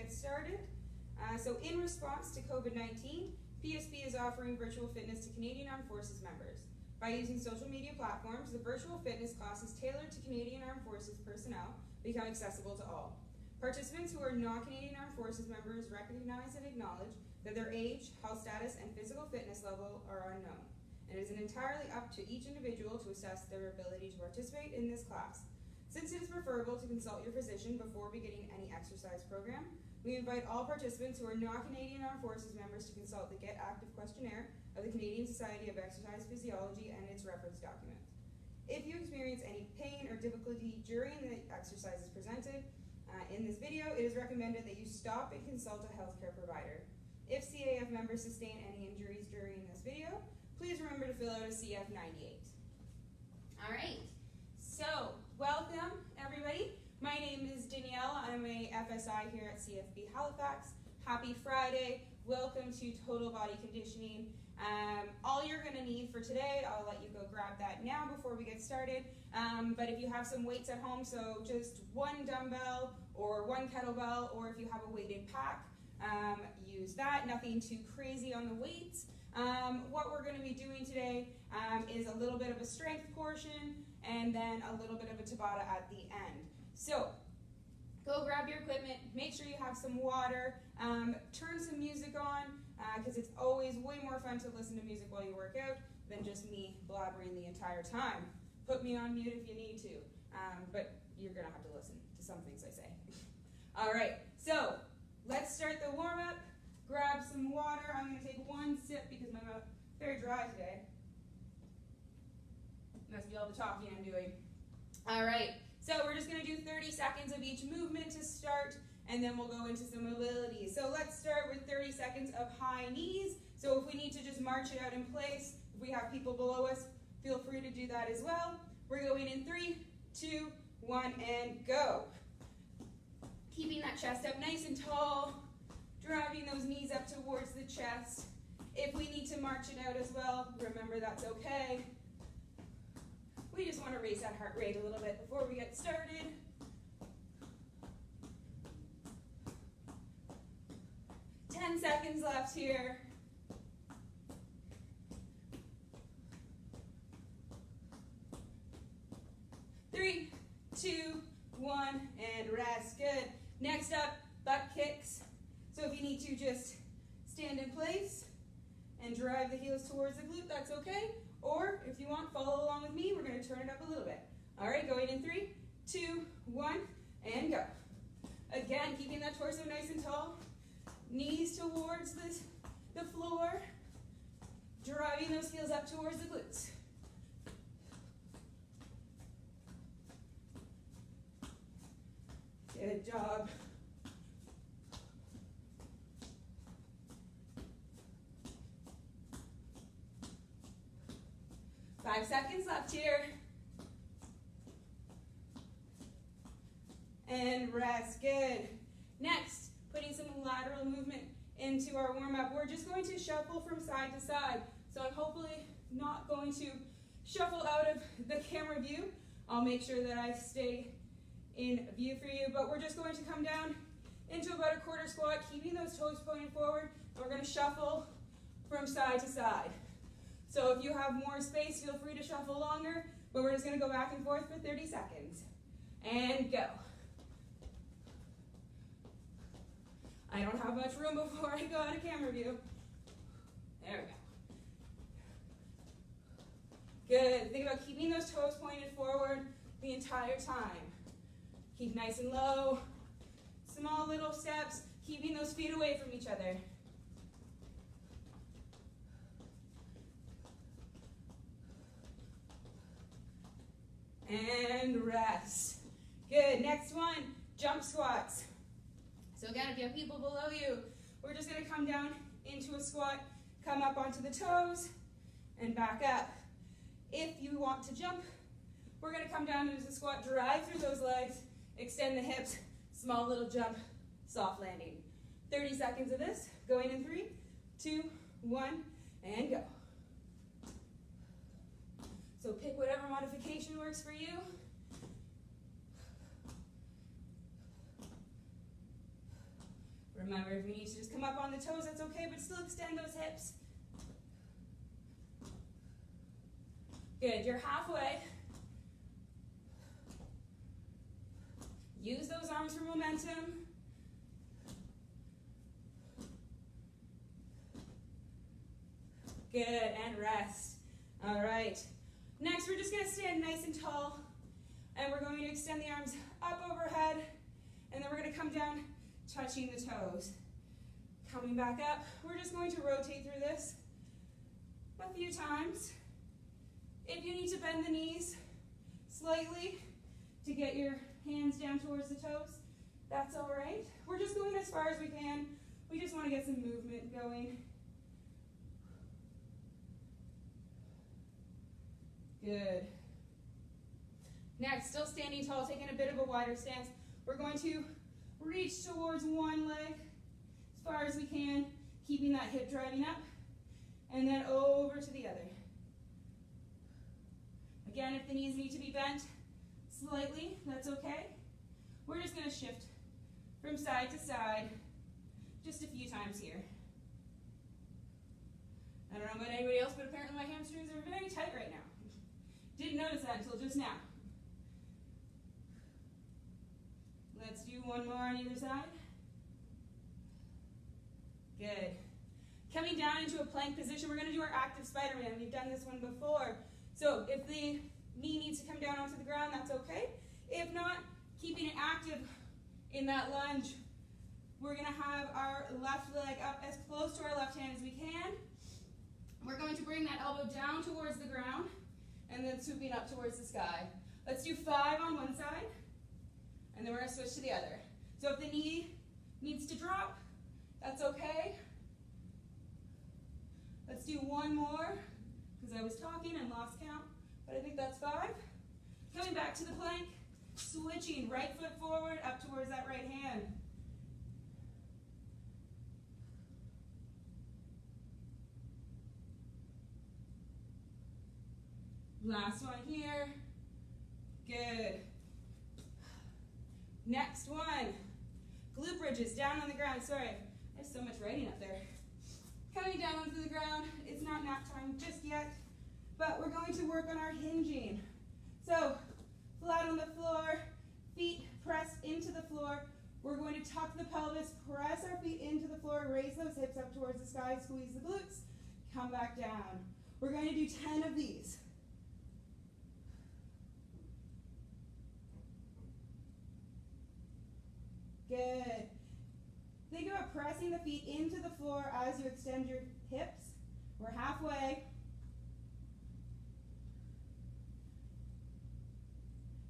get started. So in response to COVID-19, PSP is offering virtual fitness to Canadian Armed Forces members. By using social media platforms, the virtual fitness classes tailored to Canadian Armed Forces personnel become accessible to all. Participants who are not Canadian Armed Forces members recognize and acknowledge that their age, health status, and physical fitness level are unknown, and it is entirely up to each individual to assess their ability to participate in this class. Since it is preferable to consult your physician before beginning any exercise program, we invite all participants who are not Canadian Armed Forces members to consult the Get Active Questionnaire of the Canadian Society of Exercise Physiology and its reference document. If you experience any pain or difficulty during the exercises presented in this video, it is recommended that you stop and consult a healthcare provider. If CAF members sustain any injuries during this video, please remember to fill out a CF98. All right, so welcome everybody. My name is Danielle. I'm a FSI here at CFB Halifax. Happy Friday. Welcome to Total Body Conditioning. All you're going to need for today, I'll let you go grab that now before we get started. But if you have some weights at home, so just one dumbbell or one kettlebell, or if you have a weighted pack, use that. Nothing too crazy on the weights. What we're going to be doing today is a little bit of a strength portion and then a little bit of a Tabata at the end. So go grab your equipment, make sure you have some water, turn some music on, because it's always way more fun to listen to music while you work out than just me blabbering the entire time. Put me on mute if you need to, but you're going to have to listen to some things I say. All right, so let's start the warm-up. Grab some water. I'm going to take one sip because my mouth is very dry today. Must be all the talking I'm doing. All right, so we're just going to do 30 seconds of each movement to start, and then we'll go into some mobility. So let's start with 30 seconds of high knees. So if we need to just march it out in place, if we have people below us, feel free to do that as well. We're going in 3, 2, 1, and go. Keeping that chest up nice and tall, driving those knees up towards the chest. If we need to march it out as well, remember that's okay. We just want to raise that heart rate a little bit before we get started. Ten seconds left here. Three, 2, 1, and rest. Good. Next up, butt kicks. So if you need to just stand in place and drive the heels towards the glute, that's okay. Or if you want, follow along with me. We're going to turn it up a little bit. All right, going in 3, 2, 1, and go. Again, keeping that torso nice and tall. Knees towards the floor. Driving those heels up towards the glutes. Good job. Five seconds left here. And rest. Good. Next, putting some lateral movement into our warm-up. We're just going to shuffle from side to side. So I'm hopefully not going to shuffle out of the camera view. I'll make sure that I stay in view for you, but we're just going to come down into about a quarter squat, keeping those toes pointed forward, and we're going to shuffle from side to side. So if you have more space, feel free to shuffle longer, but we're just going to go back and forth for 30 seconds. And go. I don't have much room before I go out of camera view. There we go. Good. Think about keeping those toes pointed forward the entire time. Keep nice and low. Small little steps, keeping those feet away from each other. And rest. Good. Next one, jump squats. So again, if you have people below you, we're just going to come down into a squat, come up onto the toes, and back up. If you want to jump, we're going to come down into the squat, drive through those legs, extend the hips, small little jump, soft landing. 30 seconds of this, going in 3, 2, 1, and go. So pick whatever modification works for you. Remember, if you need to just come up on the toes, that's okay, but still extend those hips. Good, you're halfway. Use those arms for momentum. Good, and rest. All right. Next, we're just gonna stand nice and tall, and we're going to extend the arms up overhead, and then we're gonna come down, touching the toes. Coming back up, we're just going to rotate through this a few times. If you need to bend the knees slightly to get your hands down towards the toes, that's all right. We're just going as far as we can. We just want to get some movement going. Good. Next, still standing tall, taking a bit of a wider stance. We're going to reach towards one leg as far as we can, keeping that hip driving up, and then over to the other. Again, if the knees need to be bent slightly, that's okay. We're just going to shift from side to side just a few times here. I don't know about anybody else, but apparently my hamstrings are very tight right now. Didn't notice that until just now. Let's do one more on either side. Good. Coming down into a plank position, we're going to do our active Spider-Man. We've done this one before. So if the knee needs to come down onto the ground, that's okay. If not, keeping it active in that lunge, we're going to have our left leg up as close to our left hand as we can. We're going to bring that elbow down towards the ground and then swooping up towards the sky. Let's do 5 on one side, and then we're going to switch to the other. So if the knee needs to drop, that's okay. Let's do one more, because I was talking and lost count, but I think that's 5. Coming back to the plank, switching right foot forward up towards that right hand. Last one here. Good. Next one. Glute bridges down on the ground. Sorry, I have so much writing up there. Coming down onto the ground. It's not nap time just yet, but we're going to work on our hinging. So, flat on the floor, feet pressed into the floor. We're going to tuck the pelvis, press our feet into the floor, raise those hips up towards the sky, squeeze the glutes, come back down. We're going to do 10 of these. Good. Think about pressing the feet into the floor as you extend your hips. We're halfway.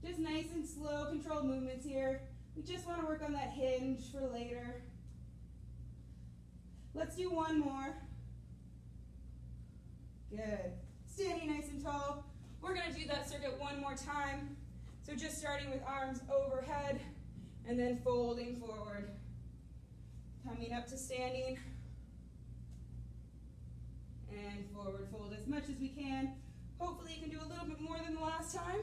Just nice and slow, controlled movements here. We just want to work on that hinge for later. Let's do one more. Good. Standing nice and tall. We're going to do that circuit one more time. So just starting with arms overhead and then folding forward. Coming up to standing. And forward fold as much as we can. Hopefully you can do a little bit more than the last time.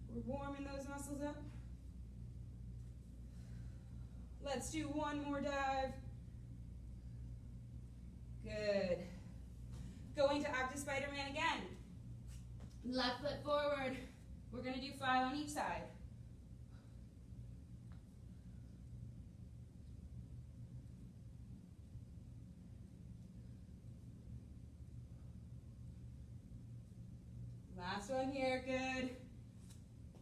We're warming those muscles up. Let's do one more dive. Good. Going to active Spider-Man again. Left foot forward. We're going to do 5 on each side. Last one here, good.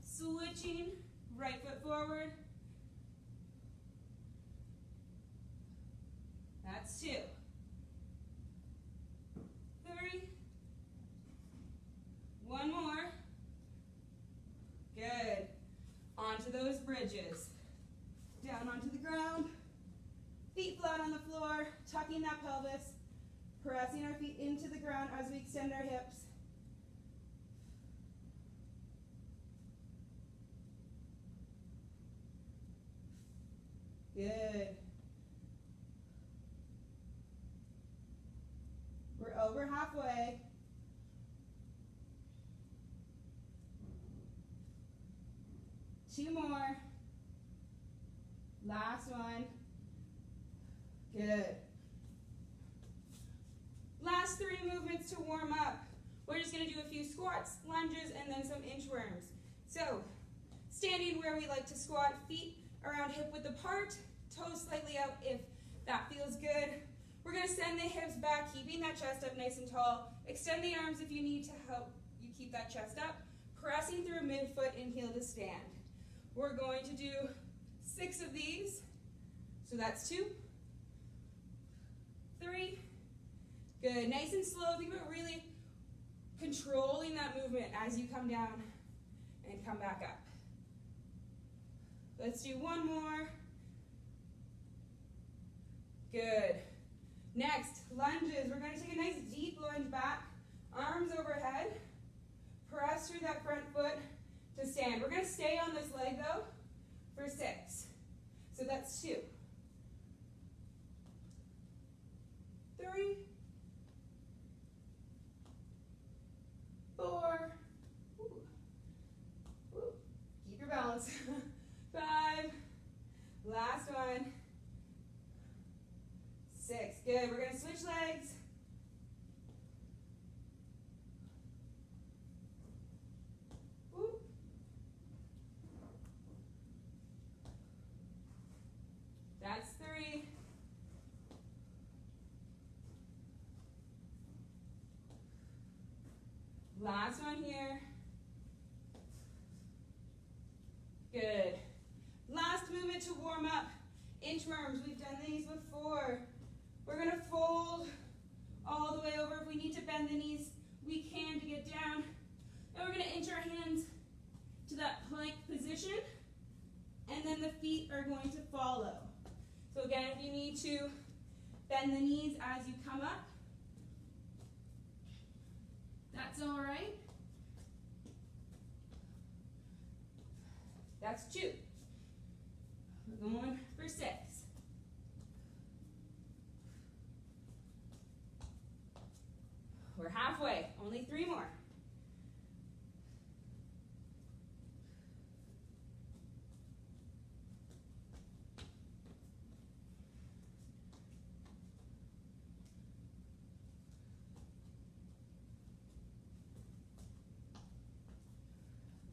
Switching, right foot forward. That's 2. 3. One more. Good. Onto those bridges. Down onto the ground. Feet flat on the floor, tucking that pelvis, pressing our feet into the ground as we extend our hips. Good. We're over halfway. Two more. Last one. Good. Last 3 movements to warm up. We're just going to do a few squats, lunges, and then some inchworms. So, standing where we like to squat, feet around hip width apart, toes slightly out if that feels good. We're going to send the hips back, keeping that chest up nice and tall. Extend the arms if you need to help you keep that chest up. Pressing through midfoot and heel to stand. We're going to do 6 of these. So that's 2, 3. Good. Nice and slow. Think about really controlling that movement as you come down and come back up. Let's do 1 more. Good. Next, lunges. We're going to take a nice deep lunge back, arms overhead. Press through that front foot to stand. We're going to stay on this leg though for 6. So that's 2, 3, 4, keep your balance, 5, last one, 6. Good. We're going to switch legs. That's 3. Last one here. Good. Last movement to warm up. Inchworms. We've done these before. We're going to fold all the way over. If we need to bend the knees, we can to get down. And we're going to inch our hands to that plank position. And then the feet are going to follow. So again, if you need to bend the knees as you come up, that's all right. That's 2. We're going for 6. We're halfway, only 3 more.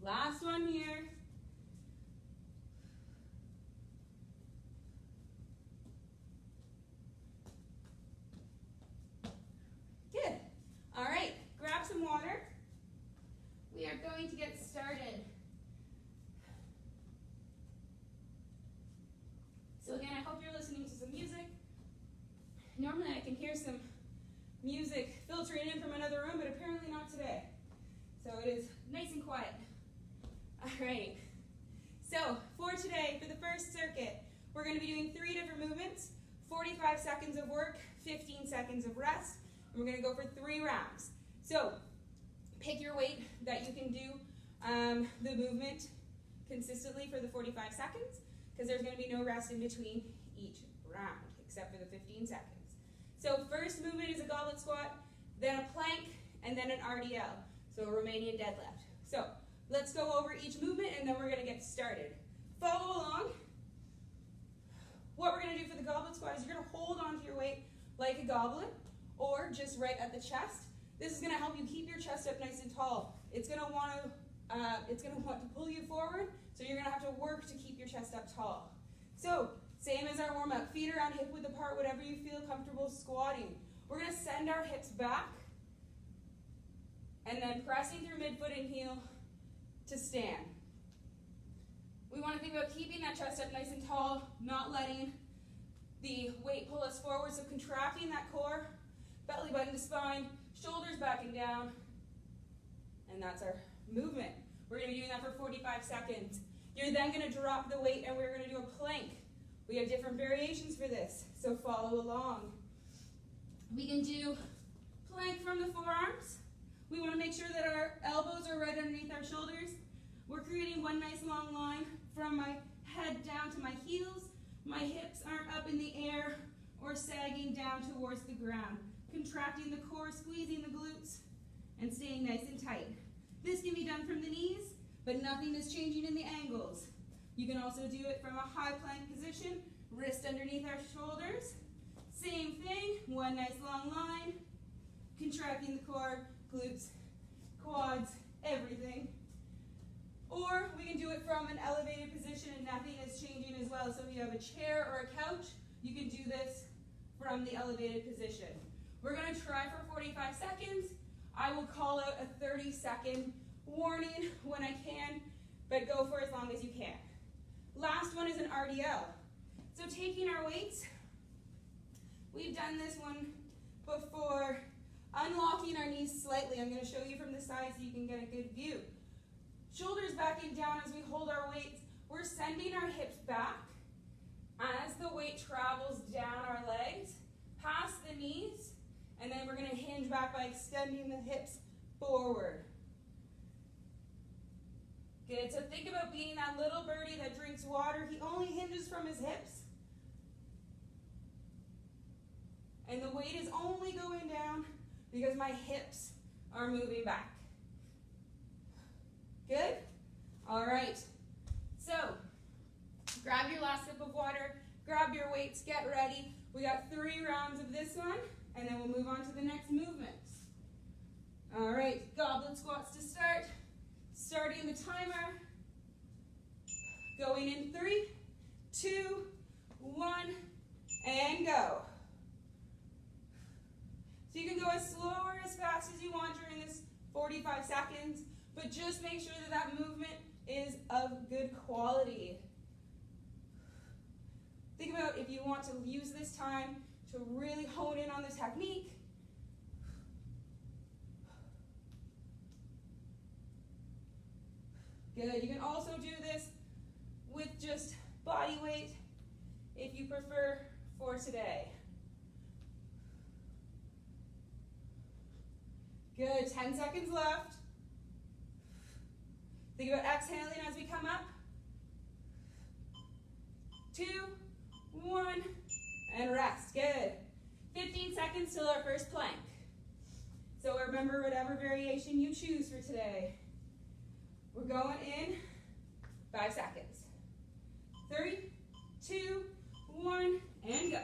Last one here. Good. All right, grab some water. We are going to get started. So again, I hope you're listening to some music. Normally I can hear some music filtering in from another room, but apparently not today. So it is nice and quiet. All right, so for today, for the first circuit, we're going to be doing 3 different movements, 45 seconds of work, 15 seconds of rest, and we're going to go for 3 rounds. So pick your weight that you can do the movement consistently for the 45 seconds, because there's going to be no rest in between each round, except for the 15 seconds. So first movement is a goblet squat, then a plank, and then an RDL, so a Romanian deadlift. So let's go over each movement and then we're going to get started. Follow along. What we're going to do for the goblet squat is you're going to hold onto your weight like a goblet or just right at the chest. This is going to help you keep your chest up nice and tall. It's going to want to pull you forward, so you're going to have to work to keep your chest up tall. So same as our warm up, feet around hip width apart, whatever you feel comfortable squatting. We're going to send our hips back and then pressing through midfoot and heel to stand. We want to think about keeping that chest up nice and tall, not letting the weight pull us forward, so contracting that core, belly button to spine, shoulders back and down, and that's our movement. We're going to be doing that for 45 seconds. You're then going to drop the weight and we're going to do a plank. We have different variations for this, so follow along. We can do plank from the forearms. We want to make sure that our elbows are right underneath our shoulders. We're creating one nice long line from my head down to my heels. My hips aren't up in the air or sagging down towards the ground. Contracting the core, squeezing the glutes, and staying nice and tight. This can be done from the knees, but nothing is changing in the angles. You can also do it from a high plank position, wrist underneath our shoulders, Same thing, one nice long line, contracting the core, glutes, quads, everything. Or we can do it from an elevated position and nothing is changing as well. So if you have a chair or a couch, you can do this from the elevated position. We're going to try for 45 seconds. I will call out a 30-second warning when I can, but go for as long as you can. Last one is an RDL. So taking our weights, we've done this one before, unlocking our knees slightly. I'm going to show you from the side so you can get a good view. Shoulders back and down as we hold our weights. We're sending our hips back as the weight travels down our legs, past the knees, and then we're going to hinge back by extending the hips forward. Good, so think about being that little birdie that drinks water. He only hinges from his hips. And the weight is only going down because my hips are moving back. Good? All right. So, grab your last sip of water, grab your weights, get ready. We got 3 rounds of this one, and then we'll move on to the next movement. All right, goblet squats to start. Starting the timer. Going in 3, 2, 1, and go. So you can go as slow or as fast as you want during this 45 seconds, but just make sure that that movement is of good quality. Think about if you want to use this time to really hone in on the technique. Good. You can also do this with just body weight if you prefer for today. Good. 10 seconds left. Think about exhaling as we come up. 2, 1, and rest. Good. 15 seconds till our first plank. So remember whatever variation you choose for today. We're going in 5 seconds. 3, 2, 1, and go.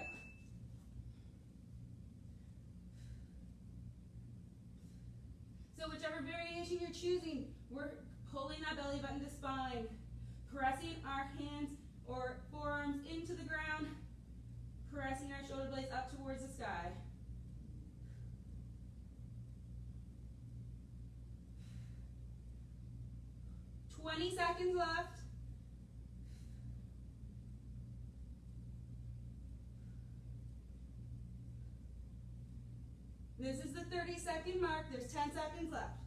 So whichever variation you're choosing, we're pulling that belly button to spine, pressing our hands or forearms into the ground, pressing our shoulder blades up towards the sky. "20 seconds left. This is the 30-second mark. There's 10 seconds left.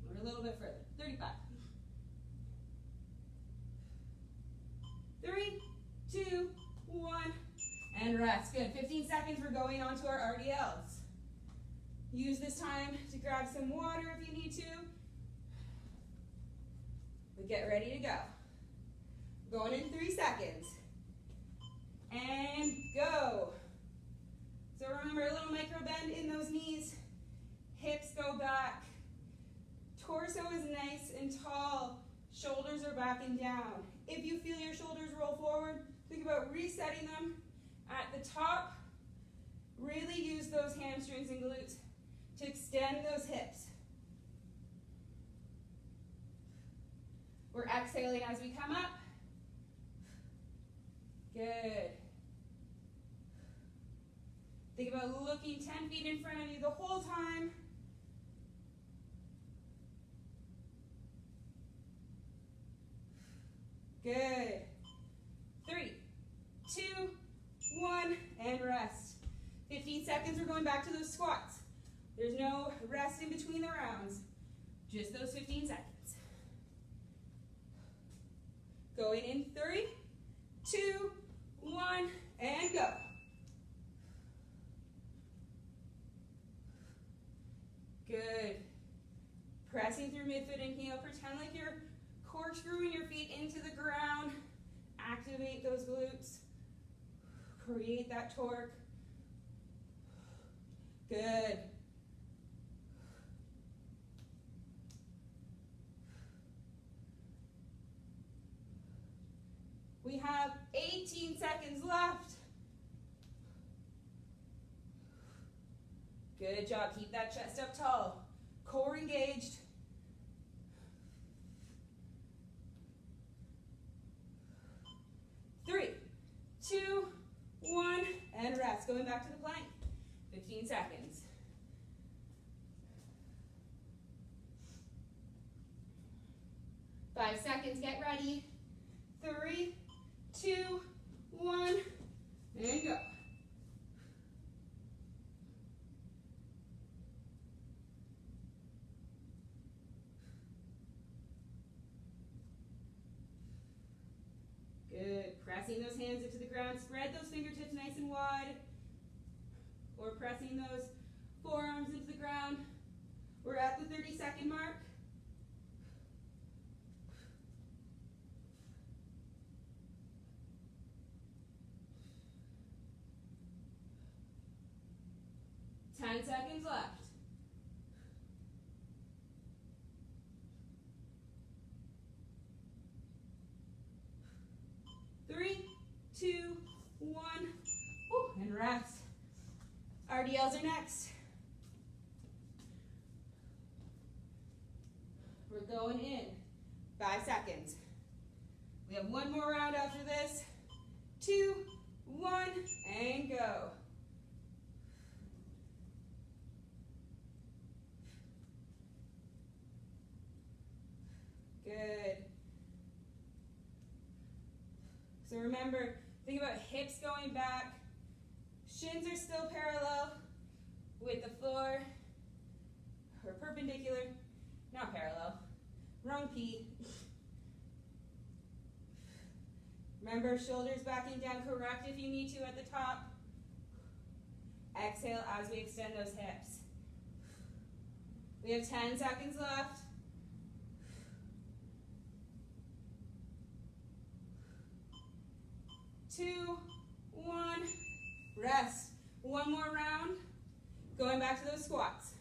Or a little bit further. 35. 3, 2, 1, and rest. Good. 15 seconds. We're going on to our RDLs. Use this time to grab some water if you need to. But get ready to go. Going in 3 seconds. And go. So remember, a little micro bend in those knees. Hips go back. Torso is nice and tall. Shoulders are back and down. If you feel your shoulders roll forward, think about resetting them at the top. Really use those hamstrings and glutes to extend those hips. We're exhaling as we come up. Good. Think about looking 10 feet in front of you the whole time. Good. 3, 2, 1, and rest. 15 seconds, we're going back to those squats. There's no rest in between the rounds. Just those 15 seconds. Going in 3, 2, 1, and go. Good. Pressing through midfoot and heel. Pretend like you're corkscrewing your feet into the ground. Activate those glutes. Create that torque. Good. We have 18 seconds left. Good job. Keep that chest up tall. Core engaged. Three, two, one, and rest. Going back to the plank. 15 seconds. Five seconds. Get ready. 3, 2, 1, and go. Good. Pressing those hands into the ground. Spread those fingertips nice and wide. Or pressing those forearms into the ground. We're at the 30-second mark. Ten seconds left. Three, two, one, and rest. RDLs are next. We're going in. 5 seconds. We have one more round after this. 2, 1, and go. Good. So remember, think about hips going back. Shins are still parallel with the floor, or perpendicular, not parallel. Wrong P. Remember, shoulders backing down correct if you need to at the top. Exhale as we extend those hips. We have 10 seconds left. 2, 1, rest. One more round. Going back to those squats.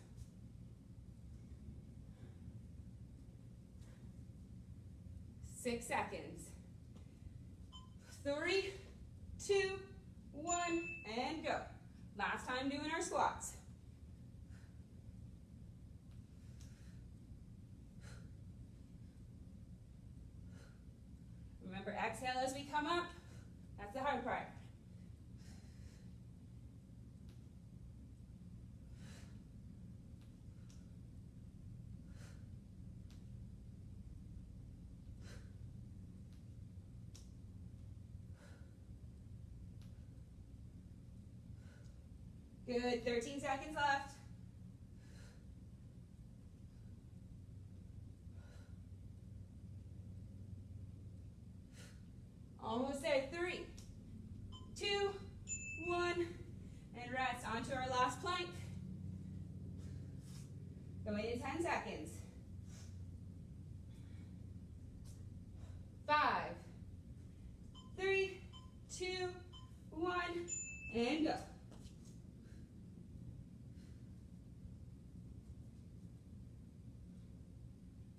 6 seconds. 3, 2, 1, and go. Last time doing our squats. Remember, exhale as we come up. That's the hard part. Good, 13 seconds left. Almost there. 3, 2, 1, and rest. Onto our last plank. Going in 10 seconds. 5, 3, 2, 1, and go.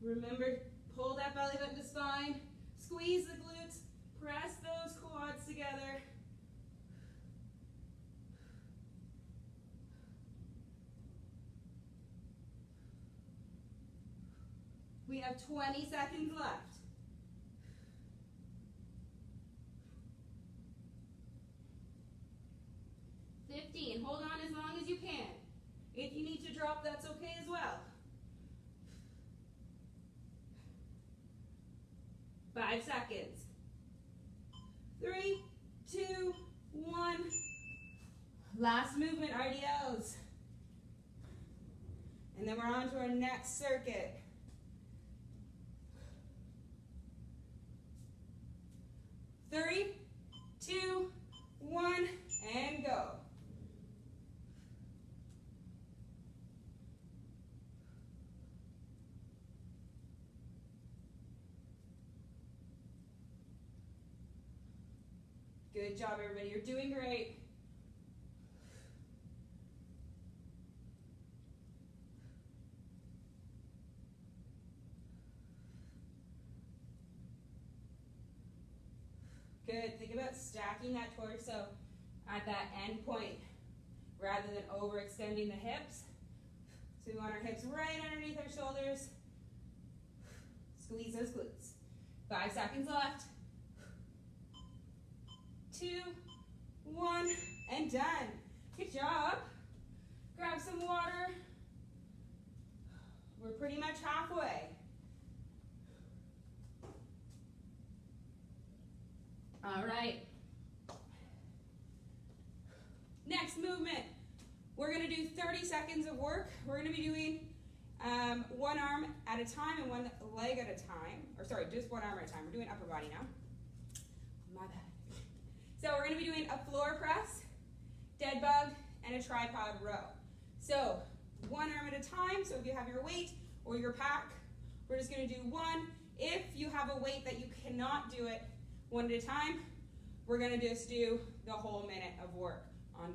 Remember, pull that belly button to spine, squeeze the glutes, press those quads together. We have 20 seconds left. Hold on as long as you can. If you need to drop, that's okay as well. 5 seconds. 3, 2, 1. Last movement, RDLs. And then we're on to our next circuit. 3, 2, 1, and go. Good job, everybody. You're doing great. Good. Think about stacking that torso at that end point rather than overextending the hips. So we want our hips right underneath our shoulders. Squeeze those glutes. 5 seconds left. 2, 1, and done. Good job. Grab some water. We're pretty much halfway. All right. Next movement. We're going to do 30 seconds of work. We're going to be doing one arm at a time and one leg at a time. Or sorry, just one arm at a time. We're doing upper body now. My bad. So we're going to be doing a floor press, dead bug, and a tripod row. So one arm at a time. So if you have your weight or your pack, we're just going to do one. If you have a weight that you cannot do it one at a time, we're going to just do the whole minute of work on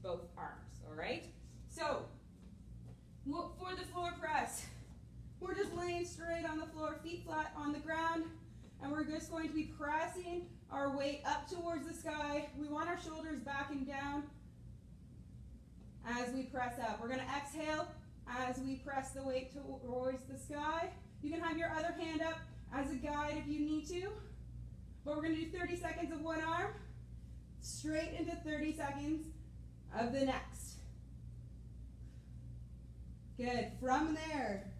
both arms, all right? So for the floor press, we're just laying straight on the floor, feet flat on the ground, and we're just going to be pressing our weight up towards the sky. We want our shoulders back and down as we press up. We're going to exhale as we press the weight towards the sky. You can have your other hand up as a guide if you need to, but we're going to do 30 seconds of one arm, straight into 30 seconds of the next. Good. From there,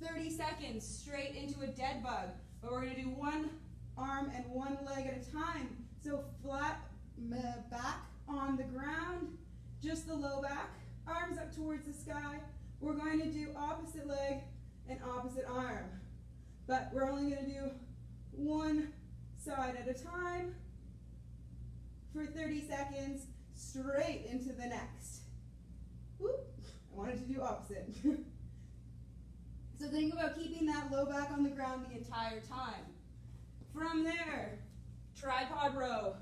30 seconds straight into a dead bug, but we're going to do one arm and one leg at a time. So flat back on the ground, just the low back, arms up towards the sky. We're going to do opposite leg and opposite arm, but we're only going to do one side at a time for 30 seconds, straight into the next. Whoop. I wanted to do opposite. So think about keeping that low back on the ground the entire time. From there, tripod row.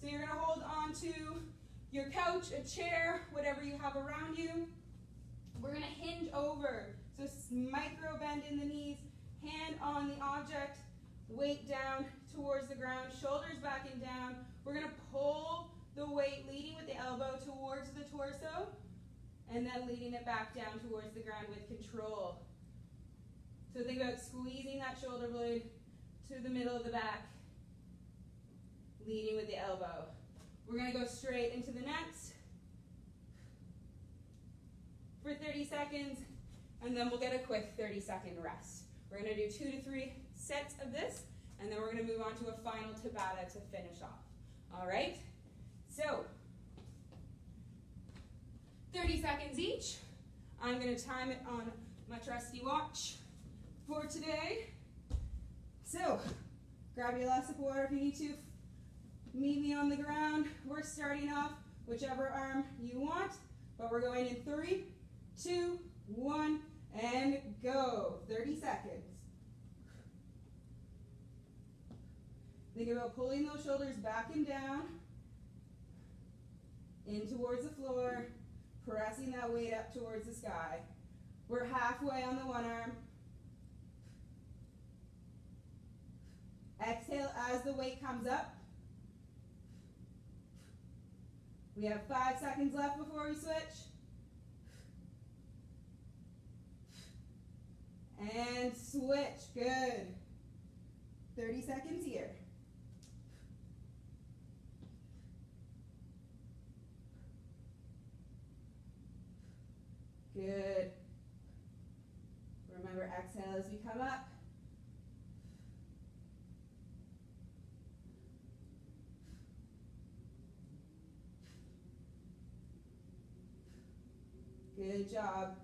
So you're going to hold on to your couch, a chair, whatever you have around you. We're going to hinge over. So micro bend in the knees, hand on the object, weight down towards the ground, shoulders back and down. We're going to pull the weight, leading with the elbow towards the torso, and then leading it back down towards the ground with control. So think about squeezing that shoulder blade to the middle of the back, leading with the elbow. We're going to go straight into the next for 30 seconds, and then we'll get a quick 30-second rest. We're going to do 2 to 3 sets of this, and then we're going to move on to a final Tabata to finish off. All right? So, 30 seconds each. I'm going to time it on my trusty watch for today. So, grab your glass of water if you need to. Meet me on the ground. We're starting off whichever arm you want, but we're going in 3, 2, 1, and go. 30 seconds. Think about pulling those shoulders back and down, in towards the floor, pressing that weight up towards the sky. We're halfway on the one arm. Exhale as the weight comes up. We have 5 seconds left before we switch. And switch. Good. 30 seconds here. Good. Remember, exhale as we come up. Good job.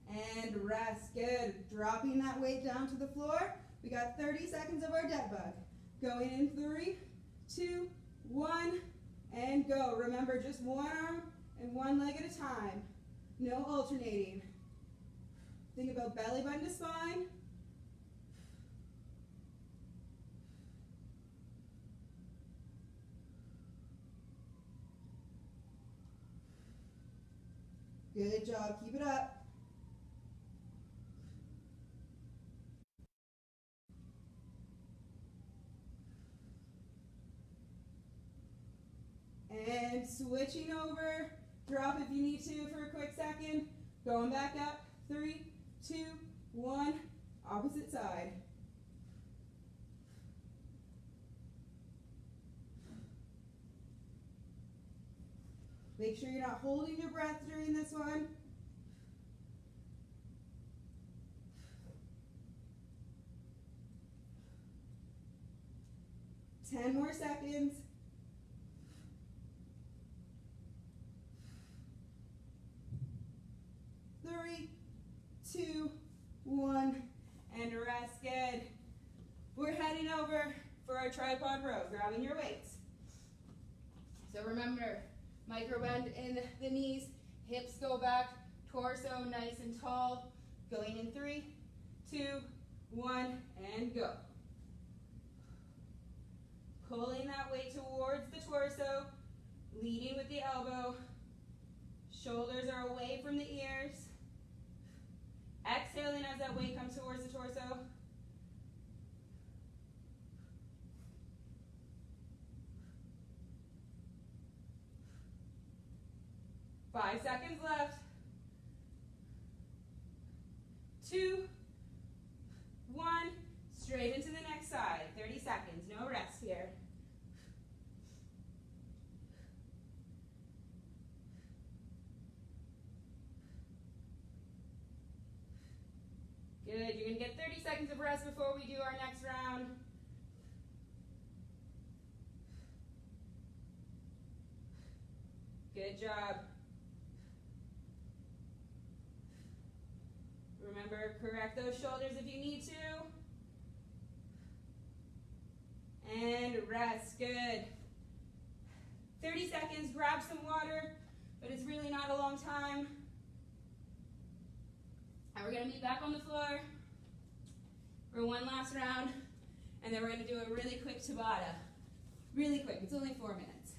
And rest. Good. Dropping that weight down to the floor. We got 30 seconds of our dead bug. Going in 3, 2, 1, and go. Remember, just one arm and one leg at a time. No alternating. Think about belly button to spine. Good job. Keep it up. And switching over. Drop if you need to for a quick second. Going back up. 3, 2, 1. Opposite side. Make sure you're not holding your breath during this one. Ten more seconds. 3, 2, 1, and rest. Good. We're heading over for our tripod row, grabbing your weights. So remember, micro bend in the knees, hips go back, torso nice and tall. Going in 3, 2, 1, and go. Pulling that weight towards the torso, leading with the elbow. Shoulders are away from the ears. Exhaling as that weight comes towards the torso. Five seconds left. 2, 1, straight into the next side. 30 seconds, no rest here. Good, you're gonna get 30 seconds of rest before we do our next round. Good job. Remember, correct those shoulders if you need to. And rest, good. 30 seconds, grab some water, but it's really not a long time. And we're gonna be back on the floor for one last round, and then we're gonna do a really quick Tabata. Really quick, it's only 4 minutes.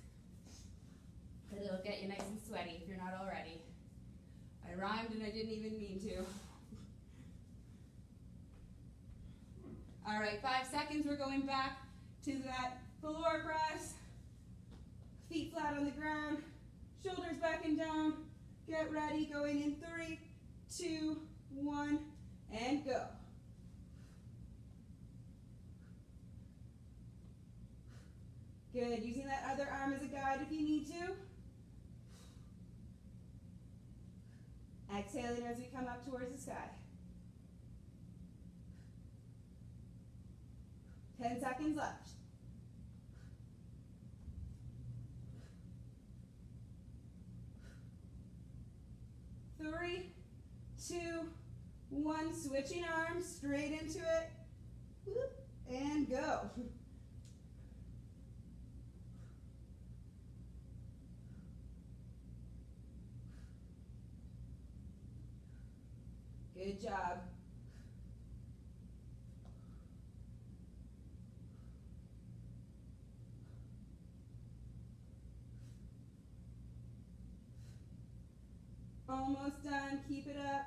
But it'll get you nice and sweaty if you're not already. I rhymed and I didn't even mean to. All right, 5 seconds, we're going back to that floor press. Feet flat on the ground, shoulders back and down. Get ready, going in 3, 2, 1, and go. Good, using that other arm as a guide if you need to. Exhaling as we come up towards the sky. 10 seconds left. 3, 2, 1, switching arms, straight into it. Whoop, and go. Good job. Almost done, keep it up.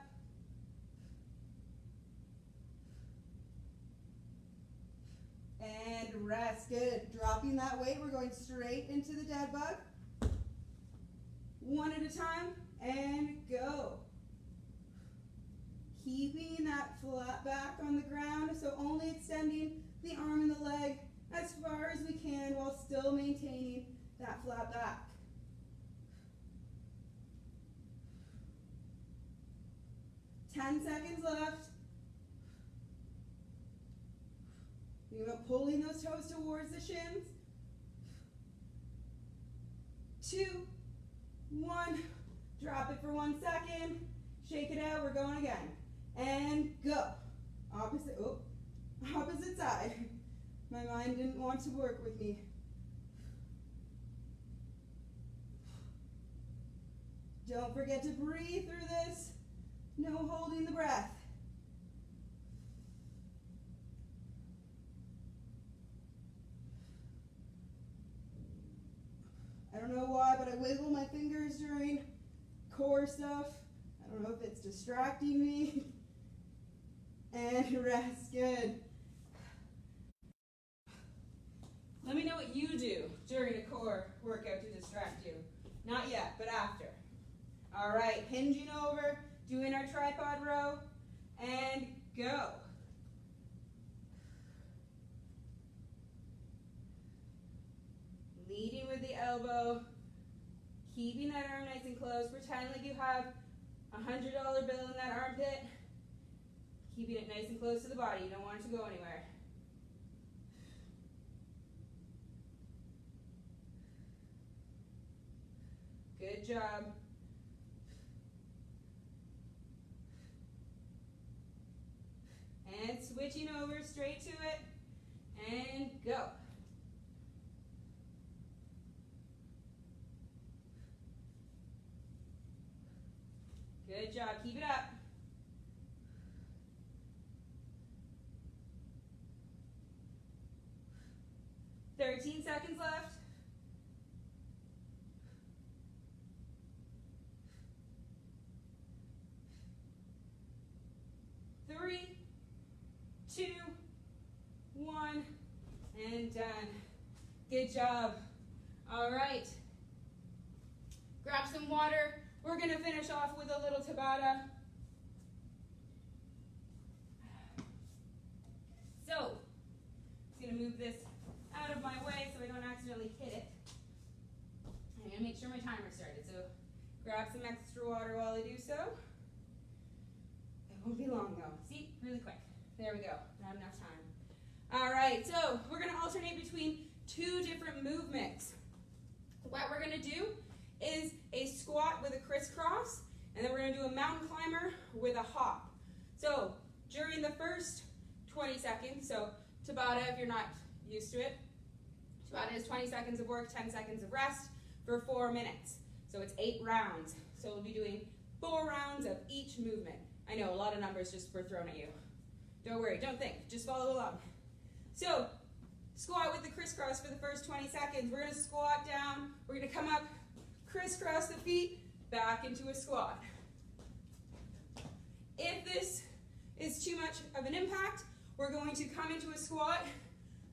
And rest, good. Dropping that weight, we're going straight into the dead bug. One at a time, and go. Keeping that flat back on the ground, so only extending the arm and the leg as far as we can while still maintaining that flat back. 10 seconds left. You're pulling those toes towards the shins. 2, 1, drop it for 1 second. Shake it out, we're going again. And go. Opposite side. My mind didn't want to work with me. Don't forget to breathe through this. No holding the breath. I don't know why, but I wiggle my fingers during core stuff. I don't know if it's distracting me. And rest, good. Let me know what you do during a core workout to distract you. All right, hinging over, doing our tripod row, and go. Leading with the elbow, keeping that arm nice and close. Pretend like you have a $100 bill in that armpit. Keeping it nice and close to the body. You don't want it to go anywhere. Good job. And switching over straight to it. And go. Good job. Keep it up. "13 seconds left. Three, 2, 1, and done. Good job. All right. Grab some water. We're going to finish off with a little Tabata. So, I'm going to move this out of my way so I don't accidentally hit it. I'm going to make sure my timer started. So, grab some extra water while I do so. It won't be long though. See? Really quick. There we go. Not enough time. All right, so we're going to alternate between 2 different movements. What we're going to do is a squat with a crisscross, and then we're going to do a mountain climber with a hop. So during the first 20 seconds, so Tabata if you're not used to it, Tabata is 20 seconds of work, 10 seconds of rest for 4 minutes. So it's 8 rounds. So we'll be doing 4 rounds of each movement. I know, a lot of numbers just were thrown at you. Don't worry, don't think, just follow along. So, squat with the crisscross for the first 20 seconds. We're going to squat down, we're going to come up, crisscross the feet, back into a squat. If this is too much of an impact, we're going to come into a squat,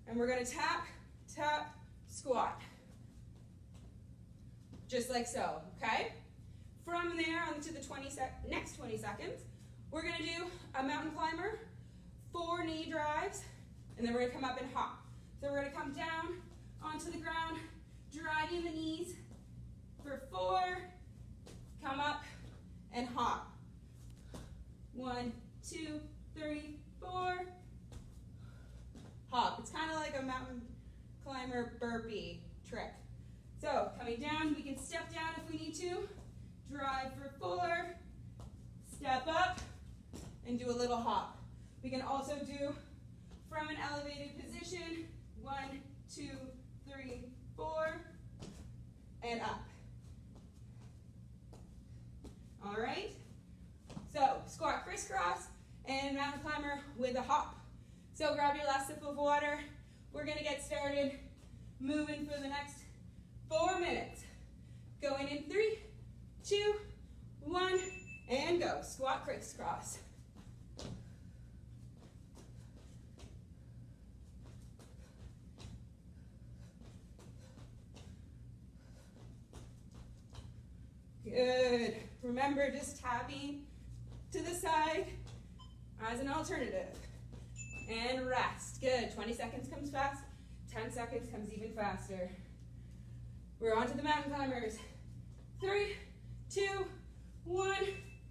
and we're going to tap, tap, squat. Just like so, okay? From there on to the next 20 seconds, we're going to do a mountain climber, 4 knee drives, and then we're going to come up and hop. So we're going to come down onto the ground, driving the knees for 4, come up and hop. 1, 2, 3, 4, hop. It's kind of like a mountain climber burpee trick. So coming down, we can step down if we need to, drive for 4, step up, and do a little hop. We can also do from an elevated position, 1, 2, 3, 4, and up. All right? So squat crisscross and mountain climber with a hop. So grab your last sip of water. We're gonna get started moving for the next 4 minutes. Going in 3, 2, 1, and go. Squat crisscross. Good. Remember, just tapping to the side as an alternative. And rest. Good. 20 seconds comes fast. 10 seconds comes even faster. We're on to the mountain climbers. 3, 2, 1,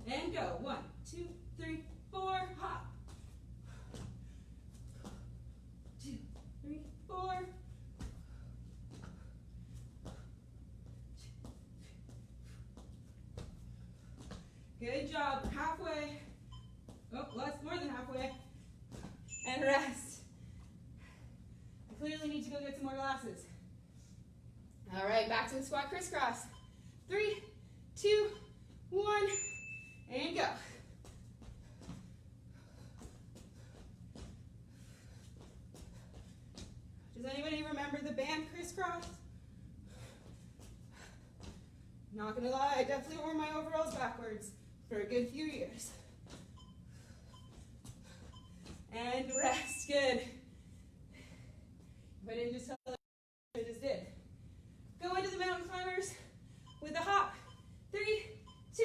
and go. 1, 2, 3, 4, hop. 2, 3, 4. Good job. Halfway. Oh, less, more than halfway. And rest. I clearly need to go get some more glasses. All right, back to the squat crisscross. 3, 2, 1, and go. Does anybody remember the band crisscross? Not gonna lie, I definitely wore my overalls backwards for a good few years. And rest, good. If I didn't just tell you, I just did. Go into the mountain climbers with a hop. 3, 2,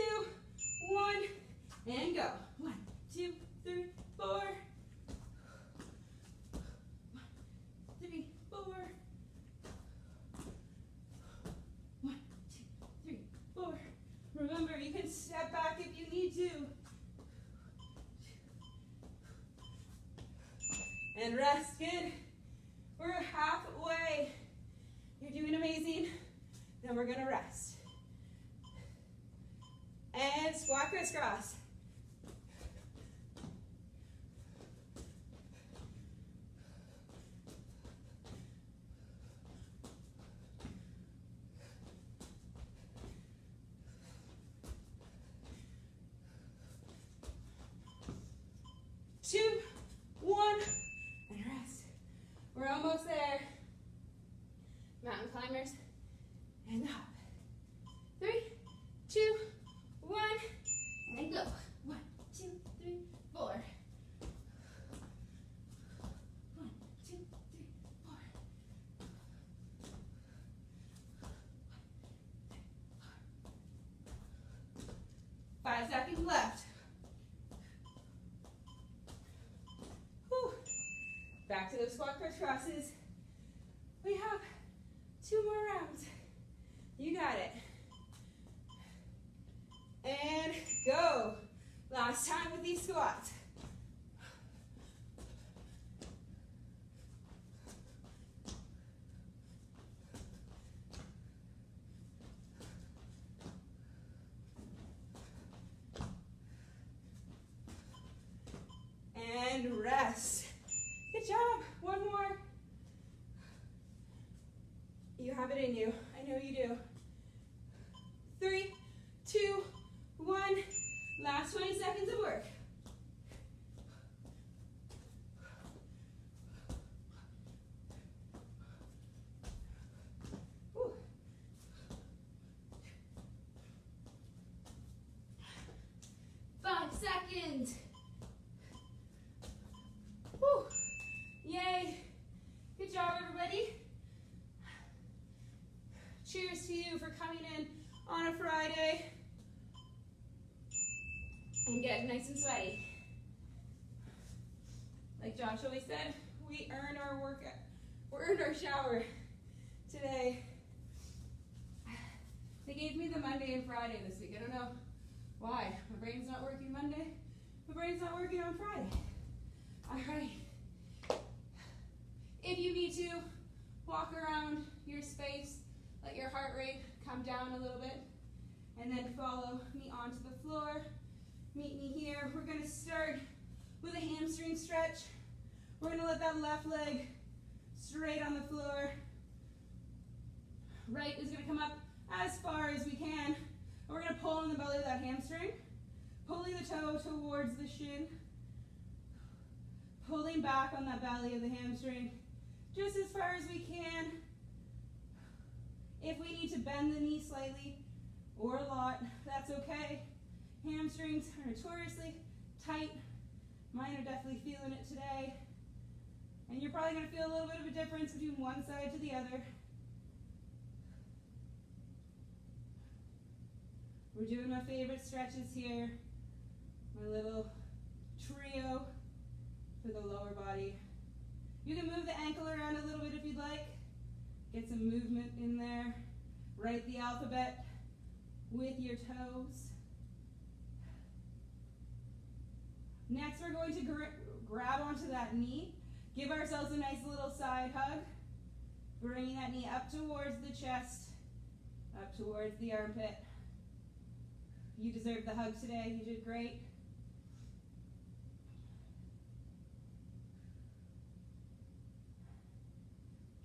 2. And rest, good. We're halfway. You're doing amazing. Then we're gonna rest. And squat crisscross. Two, 1, and rest. We're almost there. Mountain climbers, and up. 3, 2, 1, and go. 1, 2, 3, 4. 1, 2, 3, 4. 5 seconds left. Whew. Back to those squat crisscrosses. We have 2 more rounds. You got it. And go. Last time with these squats. And rest. Good job. 1 more. You have it in you. I know you do. 3, 2, 1. Last 20 seconds of work. Whew. 5 seconds. Whew. Yay. Good job, everybody. Cheers to you for coming in on a Friday and getting nice and sweaty. Like Josh always said, we earned our workout, we earned our shower today. They gave me the Monday and Friday this week. I don't know why. My brain's not working Monday. My brain's not working on Friday. All right. If you need to, walk around your space. Let your heart rate come down a little bit, and then follow me onto the floor. Meet me here. We're going to start with a hamstring stretch. We're going to let that left leg straight on the floor. Right is going to come up as far as we can. And we're going to pull in the belly of that hamstring, pulling the toe towards the shin, pulling back on that belly of the hamstring just as far as we can. If we need to bend the knee slightly or a lot, that's okay. Hamstrings are notoriously tight. Mine are definitely feeling it today. And you're probably going to feel a little bit of a difference between one side to the other. We're doing my favorite stretches here. My little trio for the lower body. You can move the ankle around a little bit if you'd like. Get some movement in there. Write the alphabet with your toes. Next, we're going to grab onto that knee. Give ourselves a nice little side hug. Bringing that knee up towards the chest, up towards the armpit. You deserve the hug today. You did great.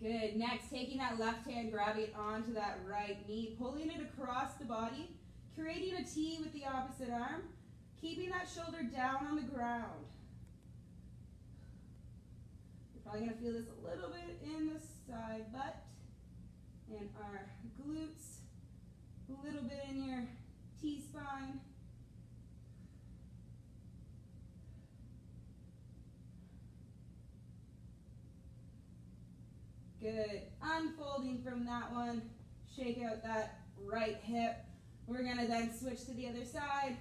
Good. Next, taking that left hand, grabbing it onto that right knee, pulling it across the body, creating a T with the opposite arm, keeping that shoulder down on the ground. You're probably going to feel this a little bit in the side butt and our glutes, a little bit in your T-spine. Good. Unfolding from that one. Shake out that right hip. We're going to then switch to the other side.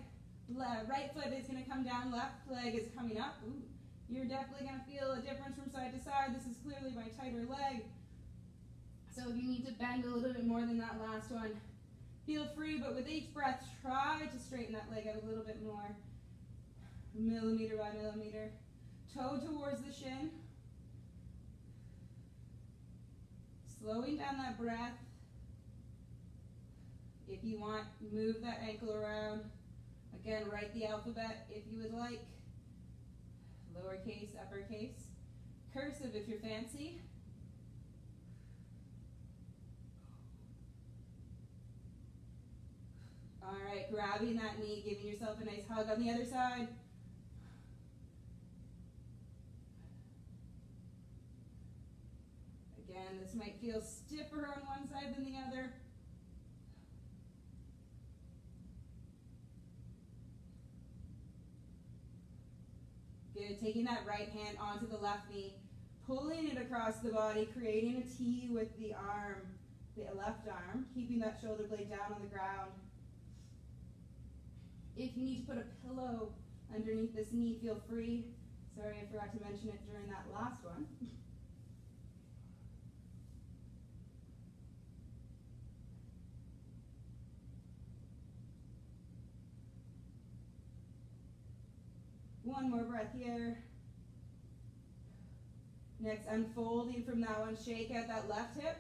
Right foot is going to come down. Left leg is coming up. Ooh. You're definitely going to feel a difference from side to side. This is clearly my tighter leg. So if you need to bend a little bit more than that last one, Feel free, but with each breath, try to straighten that leg out a little bit more. Millimeter by millimeter. Toe towards the shin. Slowing down that breath. If you want, move that ankle around. Again, write the alphabet if you would like. Lowercase, uppercase. Cursive if you're fancy. All right, grabbing that knee, giving yourself a nice hug on the other side. Again, this might feel stiffer on one side than the other. Good, taking that right hand onto the left knee, pulling it across the body, creating a T with the arm, the left arm, keeping that shoulder blade down on the ground. If you need to put a pillow underneath this knee, feel free. Sorry, I forgot to mention it during that last one. One more breath here. Next, unfolding from that one, shake out that left hip.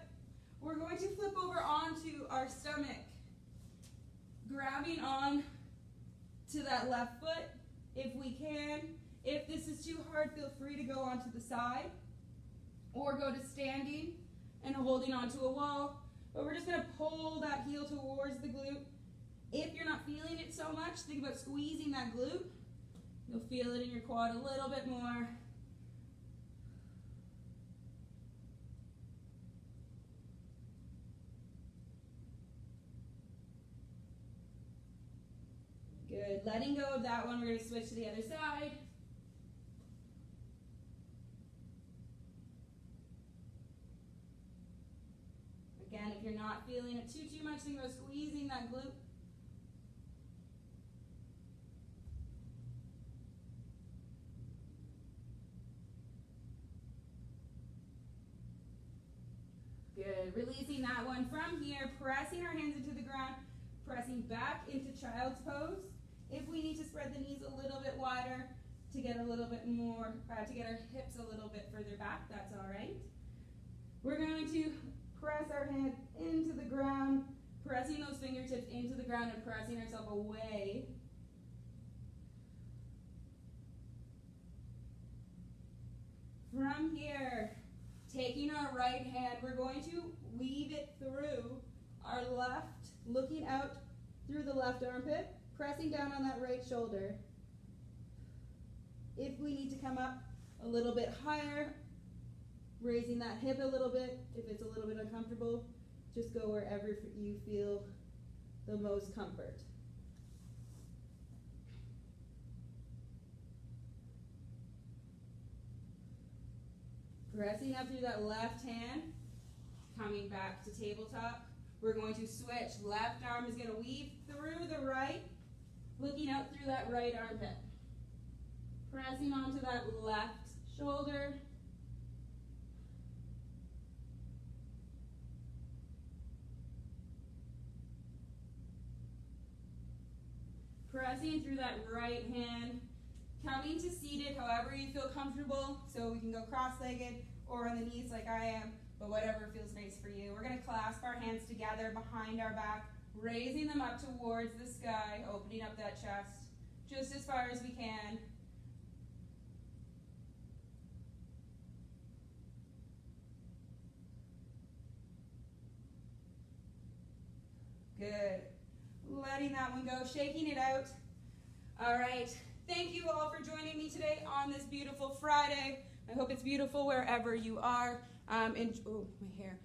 We're going to flip over onto our stomach, grabbing on to that left foot if we can. If this is too hard, feel free to go onto the side or go to standing and holding onto a wall. But we're just going to pull that heel towards the glute. If you're not feeling it so much, think about squeezing that glute. You'll feel it in your quad a little bit more. Good. Letting go of that one, we're going to switch to the other side. Again, if you're not feeling it too much, think about squeezing that glute. Good. Releasing that one from here, pressing our hands into the ground, pressing back into child's pose. If we need to spread the knees a little bit wider to get a little bit more, to get our hips a little bit further back, that's all right. We're going to press our head into the ground, pressing those fingertips into the ground and pressing ourselves away. From here, taking our right hand, we're going to weave it through our left, looking out through the left armpit, pressing down on that right shoulder. If we need to come up a little bit higher, raising that hip a little bit. If it's a little bit uncomfortable, just go wherever you feel the most comfort. Pressing up through that left hand, coming back to tabletop. We're going to switch. Left arm is going to weave through the right, looking out through that right armpit. Pressing onto that left shoulder. Pressing through that right hand. Coming to seated, however you feel comfortable. So we can go cross-legged or on the knees like I am, but whatever feels nice for you. We're going to clasp our hands together behind our back, raising them up towards the sky, opening up that chest just as far as we can. Good. Letting that one go, shaking it out. All right. Thank you all for joining me today on this beautiful Friday. I hope it's beautiful wherever you are. Oh, my hair.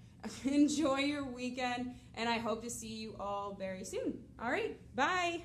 Enjoy your weekend, and I hope to see you all very soon. All right. Bye.